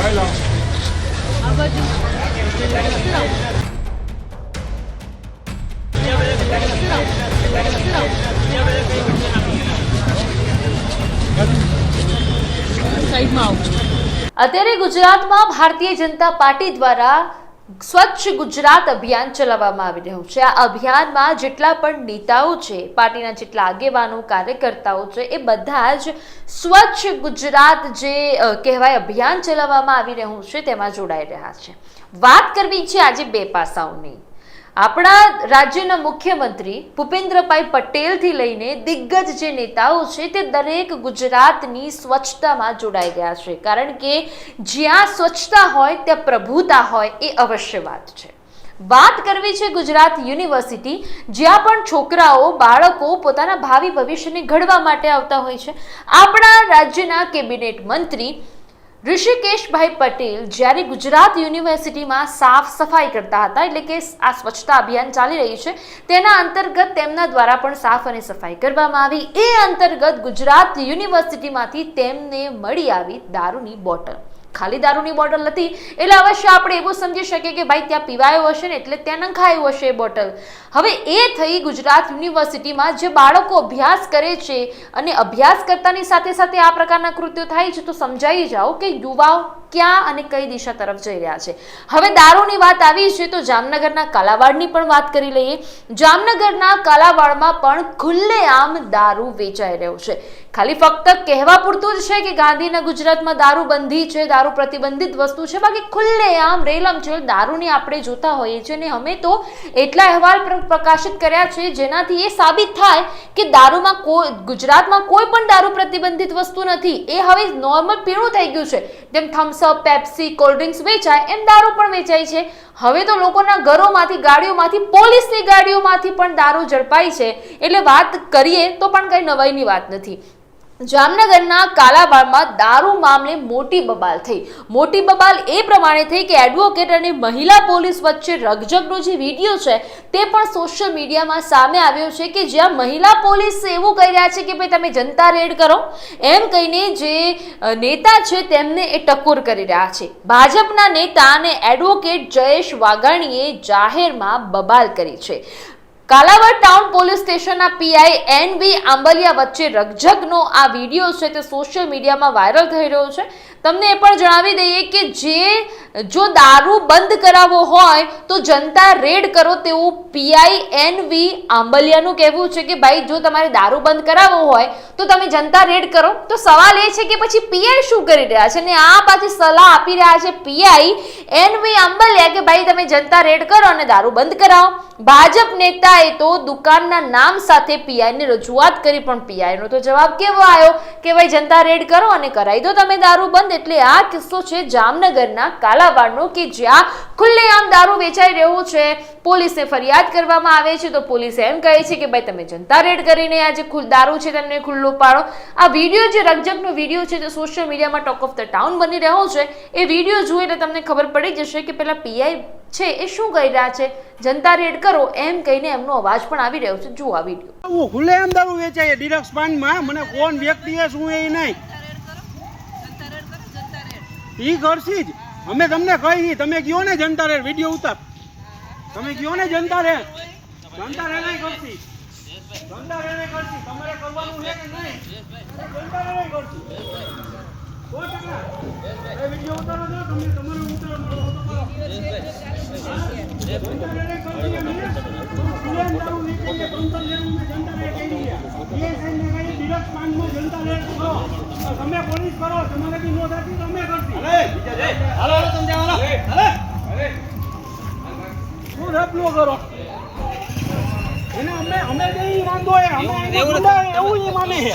અત્યારે ગુજરાતમાં ભારતીય જનતા પાર્ટી દ્વારા સ્વચ્છ ગુજરાત અભિયાન ચલાવવામાં આવી રહ્યું છે। આ અભિયાનમાં જેટલા પણ નેતાઓ છે, પાર્ટીના જેટલા આગેવાનો, કાર્યકર્તાઓ છે, એ બધા જ સ્વચ્છ ગુજરાત જે કહેવાય અભિયાન ચલાવવામાં આવી રહ્યું છે તેમાં જોડાઈ રહ્યા છે। વાત કરવી છે આજે બે પાસાઓની। આપણા રાજ્યના મુખ્યમંત્રી ભૂપેન્દ્રભાઈ પટેલથી લઈને દિગ્ગજ જે નેતાઓ છે તે દરેક ગુજરાતની સ્વચ્છતામાં જોડાઈ ગયા છે, કારણ કે જ્યાં સ્વચ્છતા હોય ત્યાં પ્રભુતા હોય એ અવશ્ય વાત છે। વાત કરવી છે ગુજરાત યુનિવર્સિટી, જ્યાં પણ છોકરાઓ, બાળકો પોતાના ભાવિ ભવિષ્યને ઘડવા માટે આવતા હોય છે। આપણા રાજ્યના કેબિનેટ મંત્રી ઋષિકેશભાઈ પટેલ જ્યારે ગુજરાત યુનિવર્સિટીમાં સાફ સફાઈ કરતા હતા, એટલે કે આ સ્વચ્છતા અભિયાન ચાલી રહ્યું છે તેના અંતર્ગત તેમના દ્વારા પણ સાફ અને સફાઈ કરવામાં આવી। એ અંતર્ગત ગુજરાત યુનિવર્સિટીમાંથી તેમને મળી આવી દારૂની બોટલ। ખાલી દારૂની બોટલ નથી એટલે અવશ્ય આપણે એવું સમજી શકીએ કે ભાઈ ત્યાં પીવાયું હશે ને એટલે ત્યાં નંખાયું હશે એ બોટલ। હવે એ થઈ ગુજરાત યુનિવર્સિટીમાં જે બાળકો અભ્યાસ કરે છે અને અભ્યાસ કરતાની સાથે સાથે આ પ્રકારના કૃત્યો થાય છે, તો સમજાઈ જાઓ કે યુવાઓ ક્યાં અને કઈ દિશા તરફ જઈ રહ્યા છે। હવે દારૂની વાત આવી છે તો જામનગરના કાલાવાડની પણ વાત કરી લઈએ। જામનગરના કાલાવાડમાં પણ ખુલ્લેઆમ દારૂ વેચાઈ રહ્યો છે। ખાલી ફક્ત કહેવા પૂરતું જ છે કે ગાંધીના ગુજરાતમાં દારૂ બંધી છે, દારૂ પ્રતિબંધિત વસ્તુ છે, બાકી ખુલ્લેઆમ રેલમછેલ દારૂની આપણે જોતા હોઈએ છીએ। અને અમે તો એટલા અહેવાલ પ્રકાશિત કર્યા છે જેનાથી એ સાબિત થાય કે દારૂમાં ગુજરાતમાં કોઈ પણ દારૂ પ્રતિબંધિત વસ્તુ નથી। એ હવે નોર્મલ પીણું થઈ ગયું છે। જેમ થમ્સઅપ, પેપ્સી, કોલ્ડ ડ્રિંક્સ વેચાય એમ દારૂ પણ વેચાય છે। હવે તો લોકોના ઘરોમાંથી, ગાડીઓમાંથી, પોલીસની ગાડીઓમાંથી પણ દારૂ ઝડપાય છે। એટલે વાત કરીએ તો પણ કઈ નવાઈની વાત નથી। જામનગરના કાલાવાડમાં દારૂ મામલે મોટી બબાલ થઈ। મોટી બબાલ એ પ્રમાણે થઈ કે એડવોકેટ અને મહિલા પોલીસ વચ્ચે રકઝકનો જે વિડીયો છે તે પણ સોશિયલ મીડિયામાં સામે આવ્યો છે, કે જ્યાં મહિલા પોલીસ એવું કહી રહ્યા છે કે ભાઈ તમે જનતા રેડ કરો એમ કહીને જે નેતા છે તેમને એ ટકોર કરી રહ્યા છે। ભાજપના નેતા અને એડવોકેટ જયેશ વાઘાણીએ જાહેરમાં બબાલ કરી છે। કાલાવાડ ટાઉન પોલીસ સ્ટેશનના પીઆઈ એનવી આંબલિયા વચ્ચે રકઝકનો આ વિડીયો છે તે સોશિયલ મીડિયામાં વાયરલ થઈ રહ્યો છે। તમને એ પણ જણાવી દઈએ કે જો દારૂ બંધ કરાવવો હોય તો જનતા રેડ કરો તેવું પીઆઈ એનવી આંબલિયાનું કહેવું છે કે ભાઈ જો તમારે દારૂ બંધ કરાવવો હોય તો તમે જનતા રેડ કરો। તો સવાલ એ છે કે પછી પીઆઈ શું કરી રહ્યા છે, અને આ પાછી સલાહ આપી રહ્યા છે પીઆઈ એનવી આંબલિયા કે ભાઈ તમે જનતા રેડ કરો અને દારૂ બંધ કરાવો। ભાજપ નેતાએ તો દુકાનના નામ સાથે પીઆઈને રજૂઆત કરી, પણ પીઆઈનો તો જવાબ કેવો આવ્યો કે ભાઈ જનતા રેડ કરો અને કરાવી દો તમે દારૂ બંધ। એટલે આ કિસ્સો છે જામનગરના કાલાવાડનો, કે જ્યાં ખુલ્લેઆમ દારૂ વેચાઈ રહ્યો છે। પોલીસને ફરિયાદ કરવામાં આવે છે તો પોલીસ એમ કહે છે કે ભાઈ તમે જનતા રેડ કરીને આ જે દારૂ છે તેમને ખુલ્લો પાડો। આ વિડીયો જે રકઝકનો વિડીયો છે તે સોશિયલ મીડિયામાં ટોક ઓફ ધ ટાઉન બની રહ્યો છે। એ વિડીયો જોઈ એટલે તમને ખબર પડી જશે કે પેલા પીઆઈ છે એ શું કહી રહ્યા છે, જનતા રેડ કરો એમ કહીને એમનો અવાજ પણ આવી રહ્યો છે। જુઓ આ વિડીયો। ખુલ્લેઆમ દારૂ વેચાય ડિલક્સ પાનમાં, મને કોણ વ્યક્તિ શું એ નહીં ઈ કરશી જ। અમે તમને કહી, તમે કયો ને જનતા રેડ, વિડીયો ઉતાર, તમે કયો ને જનતા રેડ નહીં કરશી, જનતા રેડ નહીં કરશી, તમારે કરવાનું છે કે નહીં, જનતા રેડ નહીં કરશી 100%। એ વિડીયો ઉતારો છો તમે, તમારે ઉતારો જનતા રેડ નહીં કરશી એમ ખુલ્લેઆમ દારૂ વેચીને કંટ્રોલ લેવું છે, જનતા રેડ કહી રહ્યા એ સાઈડને કહી ડિલક્સ પાનમાં જનતા રેડ કરો, તમે પોલીસ કરો, તમારે બી નો થતી તમે કરશી। હાલો સમજાવો, હાલો શું રપલો કરો એને અમે બે વાંધો અમે એવું માને છે।